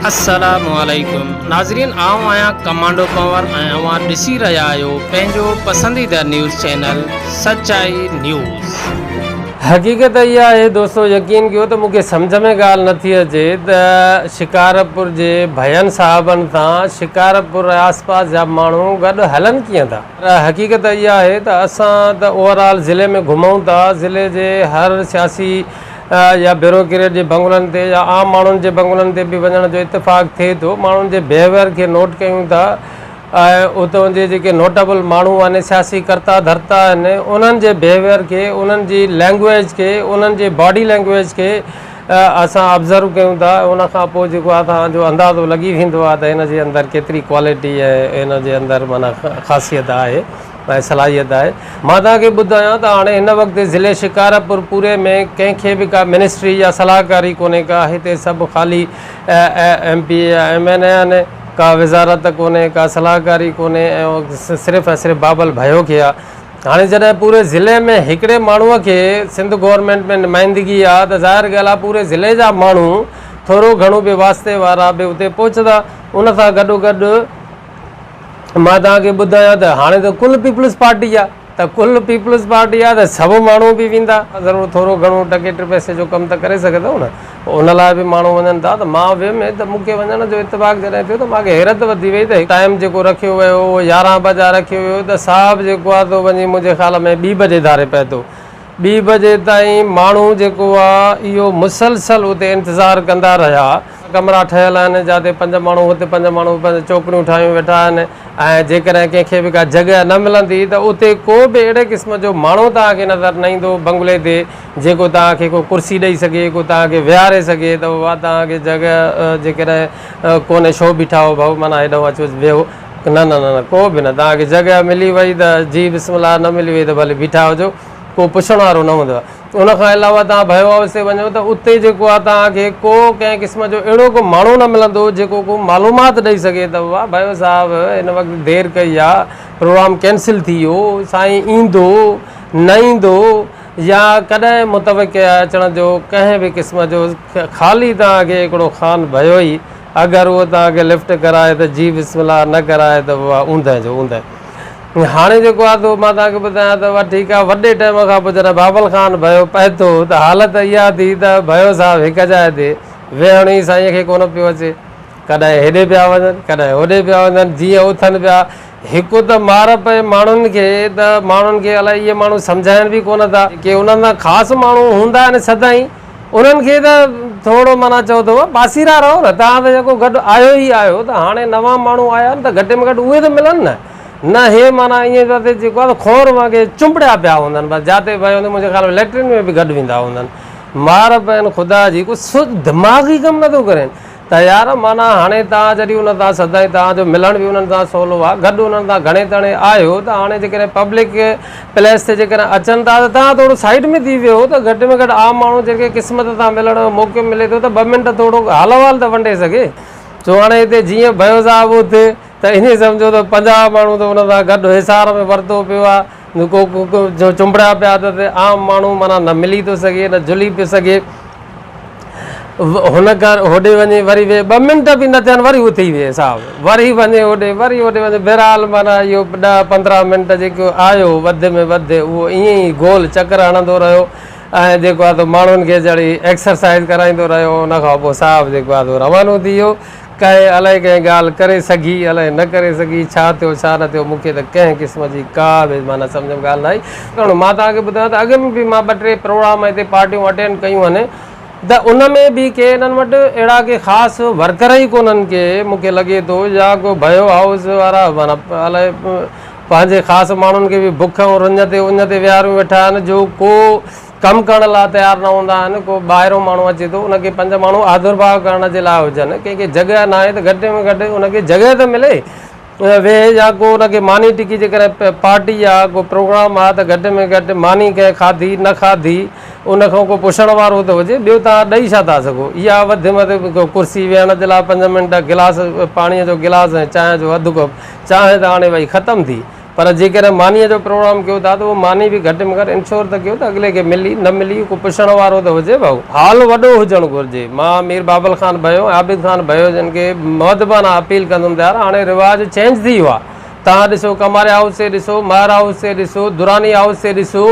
अस्सलामुअलैकुम नाज़रीन, आऊं आहियां कमांडो कंवर ऐं अवां ॾिसी रहिया आहियो पंहिंजो पसंदीदा न्यूज़ चैनल सचाई न्यूज़। हक़ीक़त इहा आहे दोस्तो, यकीन कयो त मूंखे सम्झ में ॻाल्हि नथी अचे त शिकारपुर जे भयन साहबनि सां शिकारपुर आसपास जा माण्हू गॾु हलनि कीअं था। हक़ीक़त इहा आहे त असां त ओवरऑल ज़िले में घुमूं था, ज़िले जे हर सियासी या ब्यूरोक्रेट जे बंगलनि ते या आम माण्हुनि जे बंगलनि ते बि वञण जो इतफ़ाक़ थिए थो। माण्हुनि जे बिहेवियर खे नोट कयूं था ऐं उतां जे जेके नोटेबल माण्हू आहिनि, सियासी कर्ता धर्ता आहिनि, उन्हनि जे बिहेवियर खे, उन्हनि जी लैंग्वेज खे, उन्हनि जे बॉडी लैंग्वेज खे असां ऑब्ज़र्व कयूं था। उन खां पोइ जेको आहे तव्हांजो अंदाज़ो लॻी वेंदो आहे त हिन जे अंदरि केतिरी क्वालिटी ऐं हिन जे अंदरि माना ख़ासियत आहे ऐं सलाहियत आहे। मां तव्हांखे ॿुधायां त हाणे हिन वक़्तु ज़िले शिकारपुर पूरे में कंहिंखे बि का मिनिस्ट्री या सलाहकारी कोन्हे का। हिते सभु ख़ाली MP या MNA आहिनि, का वज़ारत कोन्हे, का सलाहकारी कोन्हे ऐं सिर्फ़ु ऐं सिर्फ़ु बाबल भयो खे आहे। हाणे जॾहिं पूरे ज़िले में हिकिड़े माण्हूअ खे सिंध गवर्नमेंट में नुमाइंदगी आहे त ज़ाहिर ॻाल्हि आहे पूरे ज़िले जा माण्हू थोरो घणो बि वास्ते वारा बि उते पहुचंदा। उन सां गॾोगॾु मां तव्हांखे ॿुधायां त हाणे त कुल पीपल्स पार्टी आहे, त कुल पीपल्स पार्टी आहे त सभु माण्हू बि वेंदा। ज़रूरु थोरो घणो टके पैसे जो कमु त करे सघंदो न, उन लाइ बि माण्हू वञनि था। त मां वियुमि त मूंखे वञण जो इतफ़ाक़ जॾहिं थियो त मूंखे हैरत वधी वई त टाइम जेको रखियो वियो उहो 11 बजे रखियो वियो त साहब जेको आहे तो वञी मुंहिंजे ख़्याल में 2 बजे धारे पए थो। 2 बजे ताईं माण्हू जेको आहे इहो मुसलसल उते इंतज़ारु कंदा रहिया। कमरा ठहियल आहिनि जिते 5 माण्हू, हुते 5 माण्हू चौकड़ियूं ठाहियूं वेठा आहिनि ऐं जेकॾहिं कंहिंखे बि का जॻह न मिलंदी त उते को बि अहिड़े क़िस्म जो माण्हू तव्हांखे नज़र न ईंदो बंगले ते जेको तव्हांखे को कुर्सी ॾेई सघे, को तव्हांखे विहारे सघे। त उहा तव्हांखे जॻह जेकॾहिं कोन्हे छो बीठा हो भाऊ, माना हेॾो अचो वेहो, न न न न को बि न। तव्हांखे जॻह मिली वई त जी बिस्मिल्लाह, न मिली वई त भले बीठा हुजो, को पुछण वारो न हूंदो आहे। उन खां अलावा तव्हां भयो हाउस ते वञो त उते जेको आहे तव्हांखे को कंहिं क़िस्म जो अहिड़ो को माण्हू न मिलंदो जेको को मालूमात ॾेई सघे त वाह भयो साहिबु हिन वक़्तु देरि कई आहे, प्रोग्राम कैंसिल थी वियो, साईं ईंदो न ईंदो या कॾहिं मुतवक़ आहे अचण जो कंहिं बि क़िस्म जो। ख़ाली तव्हांखे हिकिड़ो ख़ान भयो ई, अगरि उहो तव्हांखे लिफ्ट कराए त जी बिस्मिल्लाह, न कराए त उहा ऊंदहि जो ऊंदहि। हाणे जेको आहे तो मां तव्हांखे ॿुधायां त उहा ठीकु आहे, वॾे टाइम खां पोइ जॾहिं बाबल ख़ान भयो पए थो त हालत इहा थी त भयो साहिबु हिकु जाइ ते वेहण ई साईं खे कोन पियो अचे। कॾहिं हेॾे पिया वञनि, कॾहिं होॾे पिया वञनि, जीअं उथनि पिया। हिकु त मार पए माण्हुनि खे त माण्हुनि खे अलाए इहे माण्हू सम्झाइनि बि कोन था की उन्हनि सां ख़ासि माण्हू हूंदा आहिनि सदाईं, उन्हनि खे त थोरो माना चओ त पासीरा रहो न, तव्हां त जेको गॾु आयो ई आयो। त हाणे नवां माण्हू आया आहिनि त घटि में घटि उहे त मिलनि न हे माना ईअं जाते जेको आहे खोर वांगुरु चुंबड़िया पिया हूंदा आहिनि। बसि जिते वियो हूंदो मुंहिंजे ख़्याल में लैट्रिन में बि गॾु वेंदा हूंदा आहिनि। मार पइनि ख़ुदा जी, कुझु दिमाग़ी कमु नथो करे त यार। माना हाणे तव्हां जॾहिं उन सां सदाईं तव्हांजो मिलण बि उन्हनि सां सवलो आहे, गॾु उन्हनि सां घणे तणे आहियो त हाणे जेकॾहिं पब्लिक प्लेस ते जेकॾहिं अचनि था त तव्हां थोरो साइड में थी वियो त घटि में घटि आम माण्हू जेके क़िस्मत सां मिलण जो मौक़ो मिले थो त 2 मिंट थोरो हाल अहिवाल त वंडे सघे। छो हाणे हिते जीअं भयो साहिबु थिए त ईअं सम्झो त 50 माण्हू त हुन सां गॾु हिसार में वरितो पियो आहे, को जो चुंबड़ा पिया त आम माण्हू माना न मिली थो सघे, न जुली पियो सघे। हुन कर होॾे वञे वरी वे 2 मिंट बि न थियनि वरी उथी विए साहिबु, वरी वञे होॾे, वरी होॾे वञे। बहरहाल माना इहो 10-15 मिंट जेको आयो वधि में वधि उहो ईअं ई गोल चकर हणंदो रहियो ऐं जेको आहे त माण्हुनि खे जड़ी एक्सरसाइज़ कराईंदो रहियो। उन खां पोइ साहिबु जेको आहे रवानो थी वियो। कंहिं अलाए कंहिं ॻाल्हि करे सघी, अलाए न करे सघी, छा थियो छा न थियो, मूंखे त कंहिं क़िस्म जी का बि माना सम्झ में ॻाल्हि न आई। कारण मां तव्हांखे ॿुधायां त अॻु में बि मां 2-3 प्रोग्राम हिते पार्टियूं अटेंड कयूं आहिनि त उन में बि के हिननि वटि अहिड़ा के ख़ासि वर्कर ई कोन्हनि के मूंखे लॻे थो, या को भयो हाउस वारा माना अलाए पंहिंजे ख़ासि माण्हुनि खे बि बुख ऐं रुञ ते उन ते विहारियूं वेठा आहिनि जो को कमु करण लाइ तयारु न हूंदा आहिनि। को ॿाहिरों माण्हू अचे थो, उनखे 5 माण्हू आदुर्भाव करण जे लाइ हुजनि, कंहिंखे जॻह न आहे त घटि में घटि उनखे जॻह त मिले वेह। या को उनखे मानी टिकी जेकॾहिं पार्टी आहे, को प्रोग्राम आहे त घटि में घटि मानी कंहिं खाधी न खाधी उन खां को पुछण वारो त हुजे। ॿियो तव्हां ॾेई छा था सघो? इहा वधि में वधि कुर्सी वेहण जे लाइ 5 मिंट, गिलास पाणीअ जो गिलास ऐं चांहि जो अधु कप, चांहि त हाणे भई ख़तमु थी। पर जेकॾहिं मानीअ जो प्रोग्राम कयो था त उहो मानी बि घटि में घटि इंश्योर त कयो त अॻिले खे मिली न मिली को पुछण वारो त हुजे भाऊ। हाल वॾो हुजणु घुरिजे। मां मीर बाबल ख़ान भयो, आबिद ख़ान भयो, जिन खे मुअदबाना अपील कंदुमि त यार हाणे रिवाज चेंज थी वियो आहे। तव्हां ॾिसो कमारे हाउस ते ॾिसो, महर हाउस ते ॾिसो, दुरानी हाउस ते ॾिसो,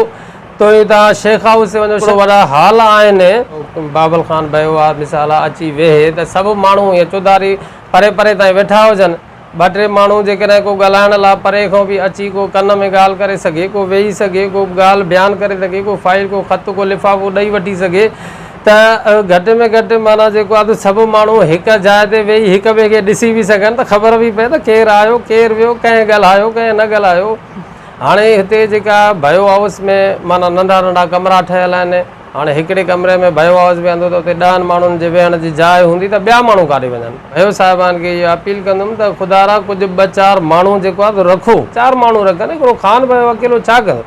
तो तव्हां शेख हाउस ते वञो, वॾा हाल आहिनि। बाबल ख़ान भयो आहे मिसाल आहे, अची वेहे त सभु माण्हू ईअं चौधारी परे परे ताईं वेठा हुजनि। ॿ टे माण्हू जेकॾहिं को ॻाल्हाइण लाइ परे खां बि अची को कन में ॻाल्हि करे सघे, को वेही सघे, को ॻाल्हि बयानु करे सघे, को फाइल को ख़त को लिफ़ाफ़ो ॾेई वठी सघे, त घटि में घटि माना जेको आहे त सभु माण्हू हिकु जाइ ते वेही हिक ॿिए खे ॾिसी बि सघनि त ख़बर बि पए त केरु आयो केरु वियो, कंहिं ॻाल्हायो कंहिं न ॻाल्हायो। हाणे हिते जेका भयो हाउस में माना नंढा नंढा कमरा ठहियल आहिनि। हाणे हिकिड़े कमरे में भयो हाउस वेहंदो त उते 10 माण्हुनि जे वेहण जी जाइ हूंदी त ॿिया माण्हू काॾे वञनि। भयो साहिबान खे इहा अपील कंदुमि त ख़ुदा रा कुझु 2-4 माण्हू जेको आहे त रखो, 4 माण्हू रखनि। हिकिड़ो ख़ान भयो अकेलो छा कंदो?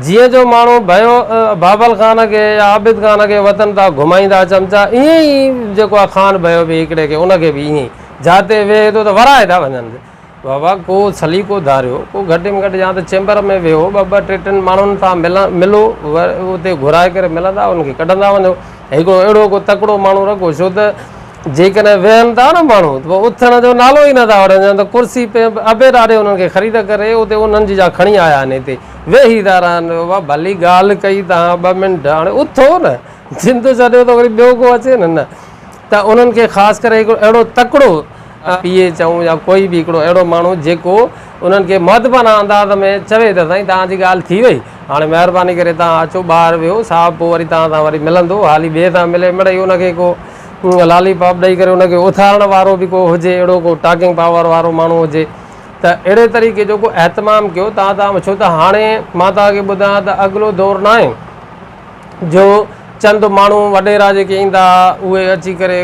जीअं जो माण्हू भयो बाबल ख़ान खे या आबिद ख़ान खे वतन था घुमाईंदा चमचा, ईअं ई जेको आहे ख़ान भयो बि हिकिड़े खे उनखे बि ईअं ई जाते वेहे थो त वराए था वञनि। बाबा को सलीक़ो धारियो, को घटि में घटि या त चैम्बर में वेहो, 2-3 माण्हुनि सां मिलो, उते घुराए करे मिलंदा, उनखे कढंदा वञो। हिकिड़ो अहिड़ो को तकिड़ो माण्हू रखो, छो त जेकॾहिं वेहनि था न माण्हू त पोइ उथण जो नालो ई नथा वठनि, त कुर्सी पे अबे ॾाढे उन्हनि खे ख़रीद करे उते उन्हनि जी जा खणी आया आहिनि, हिते वेही था रहनि। बाबा भली ॻाल्हि कई तव्हां 2 मिंट, हाणे उथो न, जिंद छॾियो त वरी ॿियो को अचे न। त उन्हनि खे ख़ासि करे हिकिड़ो अहिड़ो तकिड़ो पीए चऊं या कोई बि हिकिड़ो अहिड़ो माण्हू जेको उन्हनि खे मुअदबाना अंदाज़ में चवे त साईं तव्हांजी ॻाल्हि थी वई, हाणे महिरबानी करे तव्हां अचो ॿाहिरि वियो, साहब पोइ वरी तव्हां सां वरी मिलंदो, हाली ॿिए सां मिले मिड़ई उनखे को लालीपॉप ॾेई करे उनखे उथारण वारो बि को हुजे, अहिड़ो को टॉकिंग पावर वारो माण्हू हुजे त अहिड़े तरीक़े जो को एहतमाम कयो तव्हां। छो त हाणे मां तव्हांखे ॿुधायां त अॻिलो दौरु न आहे जो चंद माण्हू वॾेरा जेके ईंदा उहे अची करे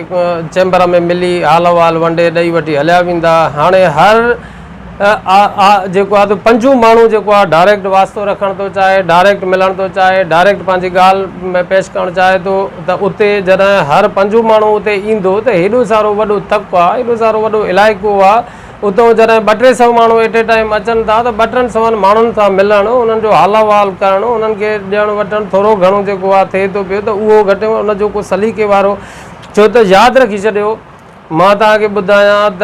चैम्बर में मिली हाल अहिवाल वंडे ॾेई वठी हलिया वेंदा। हाणे हर जेको आहे त 5 माण्हू जेको आहे डायरेक्ट वास्तो रखणु थो चाहे, डायरेक्ट मिलणु थो चाहे, डायरेक्ट पंहिंजी ॻाल्हि में पेश करणु चाहे थो, त उते जॾहिं हर 5 माण्हू उते ईंदो त हेॾो सारो वॾो तब्क़ो आहे, हेॾो सारो वॾो इलाइक़ो आहे। उतां जॾहिं 200-300 माण्हू एट ए टाइम अचनि था त 200-300 माण्हुनि सां मिलणु, उन्हनि जो हाल अहिवाल करणु, उन्हनि खे ॾियणु वठणु थोरो घणो जेको आहे थिए थो पियो, त उहो घटि में उनजो को सलीक़े वारो। छो त यादि रखी छॾियो, मां तव्हांखे ॿुधायां त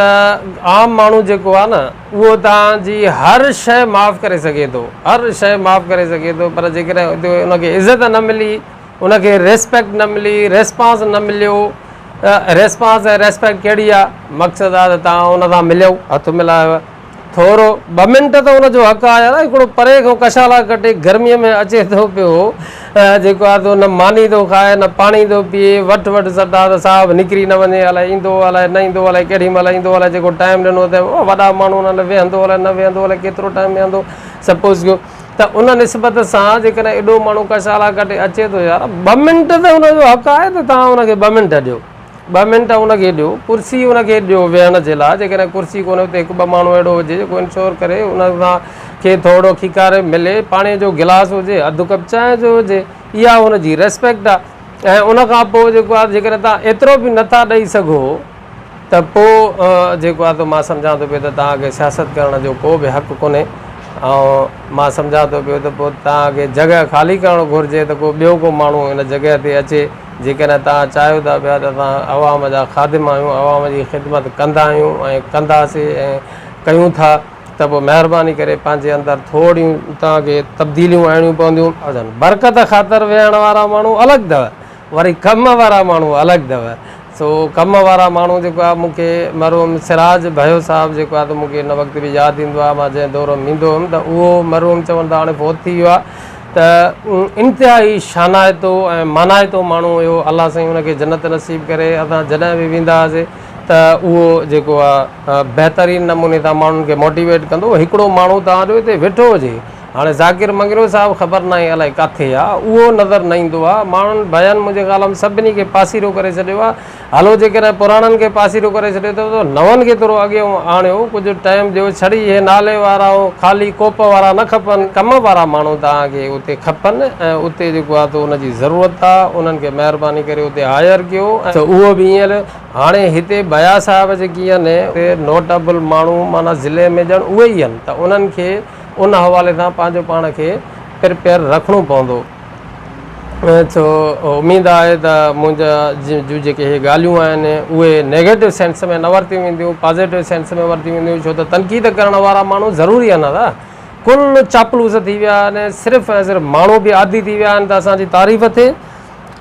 आम माण्हू जेको आहे न उहो तव्हांजी हर शइ माफ़ु करे सघे थो, हर शइ माफ़ु करे सघे थो, पर जेकॾहिं उनखे इज़त न मिली, उनखे रिस्पेक्ट न मिली, रेस्पॉन्स न मिलियो। रेस्पॉन्स ऐं रेस्पेक्ट कहिड़ी आहे? मक़सदु आहे त तव्हां उन सां मिलियो, हथु मिलायव, थोरो 2 मिंट त उनजो हक़ु आहे यार। हिकिड़ो परे खां कशाला कटे गर्मीअ में अचे थो पियो, जेको आहे त न मानी थो खाए न पाणी थो पीए, वठि सटा त साहब निकिरी न वञे, अलाए ईंदो अलाए न ईंदो, अलाए केॾी महिल ईंदो, अलाए जेको टाइम ॾिनो त वॾा माण्हू हुन वेहंदो अलाए न वेहंदो, अलाए केतिरो टाइम वेहंदो सपोज़ कयो। त उन निस्बत सां जेकॾहिं एॾो माण्हू कशाला कटे अचे थो यार, 2 मिंट त उनजो हक़ु आहे त तव्हां उनखे 2 मिंट ॾियो, 2 मिंट उनखे ॾियो, कुर्सी उनखे ॾियो वेहण जे लाइ। जेकॾहिं कुर्सी कोन्हे उते 1-2 माण्हू अहिड़ो हुजे जेको इंश्योर करे उन सां खे थोरो खीकारे मिले, पाणी जो गिलास हुजे, अधु कप चांहि जो हुजे, इहा हुनजी रेस्पेक्ट आहे। ऐं उनखां पोइ जेको आहे जेकॾहिं तव्हां एतिरो बि नथा ॾेई सघो त पोइ जेको आहे त मां सम्झां थो पियो त तव्हांखे सियासत करण जो को बि हक़ु कोन्हे। ऐं मां सम्झां थो पियो त पोइ तव्हांखे जॻह ख़ाली करणु घुरिजे त को ॿियो को माण्हू हिन जॻह ते अचे। जेकॾहिं तव्हां चाहियो था पिया त असां अवाम जा ख़ादिम आहियूं, अवाम जी ख़िदमत कंदा आहियूं ऐं कंदासीं ऐं कयूं था, त पोइ महिरबानी करे पंहिंजे अंदरि थोरियूं तव्हांखे तब्दीलियूं आणियूं पवंदियूं। बरकत ख़ातिर वेहण वारा माण्हू अलॻि अथव, वरी कम वारा माण्हू अलॻि अथव। सो कम वारा माण्हू जेको आहे मूंखे मरहूम सिराज भयो साहिबु जेको आहे त मूंखे हिन वक़्तु बि यादि ईंदो आहे, मां जंहिं दौर में ईंदो हुउमि त उहो मरहूम चवनि था हाणे फोत थी वियो आहे, त इंतिहाई शानाइतो ऐं मानाइतो माण्हू हुयो। अलाह साईं हुनखे जन्नत नसीब करे। असां जॾहिं बि वेंदा हुआसीं त उहो जेको आहे बहितरीनु नमूने सां माण्हुनि खे मोटिवेट कंदो। हिकिड़ो माण्हू तव्हांजो हिते वेठो हुजे, हाणे ज़ाकिर मंगरो साहिबु ख़बर न आहे अलाए किथे आहे, उहो नज़र न ईंदो आहे। माण्हुनि भयनि मुंहिंजे ख़्याल में सभिनी खे पासीरो करे छॾियो आहे। हलो जेकॾहिं पुराणनि खे पासीरो करे छॾियो त नवनि खे थोरो अॻियां आणियो, कुझु टाइम ॾियो। छड़ी इहे नाले वारा ख़ाली कोप वारा न खपनि, कम वारा माण्हू तव्हांखे उते खपनि ऐं उते जेको आहे त उनजी ज़रूरत आहे, उन्हनि खे महिरबानी करे उते हायर कयो। त उहो बि ईअं हाणे हिते बया साहिब जेकी आहिनि नोटेबल माण्हू माना ज़िले में ॼण उहे ई आहिनि, त उन्हनि खे उन हवाले सां पंहिंजो पाण खे प्रिपेयर रखिणो पवंदो। छो उमेदु आहे त मुंहिंजा जूं जेके इहे ॻाल्हियूं आहिनि उहे नेगेटिव सेंस में न वरितियूं वेंदियूं, पॉज़िटिव सेंस में वरितियूं वेंदियूं, छो त तनक़ीद करण वारा माण्हू ज़रूरी आहिनि दादा। कुल चापलूस थी विया आहिनि, सिर्फ़ु ऐं सिर्फ़ु माण्हू बि आदी थी विया आहिनि त असांजी तारीफ़ थिए,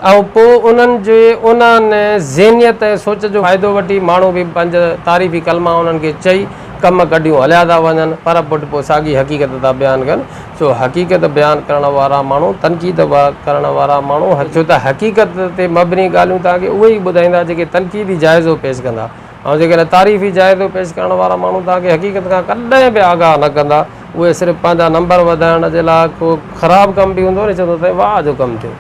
ऐं पोइ उन्हनि ज़हनियत ऐं सोच जो फ़ाइदो वठी माण्हू बि पंहिंजा तारीफ़ी कलमा उन्हनि खे चई कम कढियूं हलिया था वञनि, पर पोइ साॻी हक़ीक़त था बयानु कनि। छो हक़ीक़त बयानु करण वारा माण्हू, तनक़ीद करण वारा माण्हू, छो त हक़ीक़त ते मबनी ॻाल्हियूं तव्हांखे उहे ई ॿुधाईंदा जेके तनक़ीदी जाइज़ो पेश कंदा, ऐं जेकॾहिं तारीफ़ी जाइज़ो पेश करण वारा माण्हू तव्हांखे हक़ीक़त खां कॾहिं बि आगाह न कंदा। उहे सिर्फ़ु पंहिंजा नंबर वधाइण जे लाइ को ख़राबु कमु बि हूंदो न, चवंदो त वाह जो कमु थियो।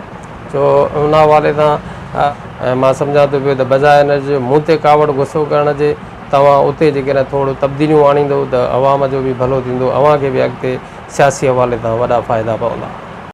छो उन हवाले सां मां सम्झां थो पियो त बजाए हिन जो मूं ते कावड़ गुसो करण जे, तव्हां उते जेकॾहिं थोरो तब्दीलियूं आणींदो त अवाम जो बि भलो थींदो, अव्हां खे बि अॻिते सियासी हवाले सां वॾा फ़ाइदा पवंदा।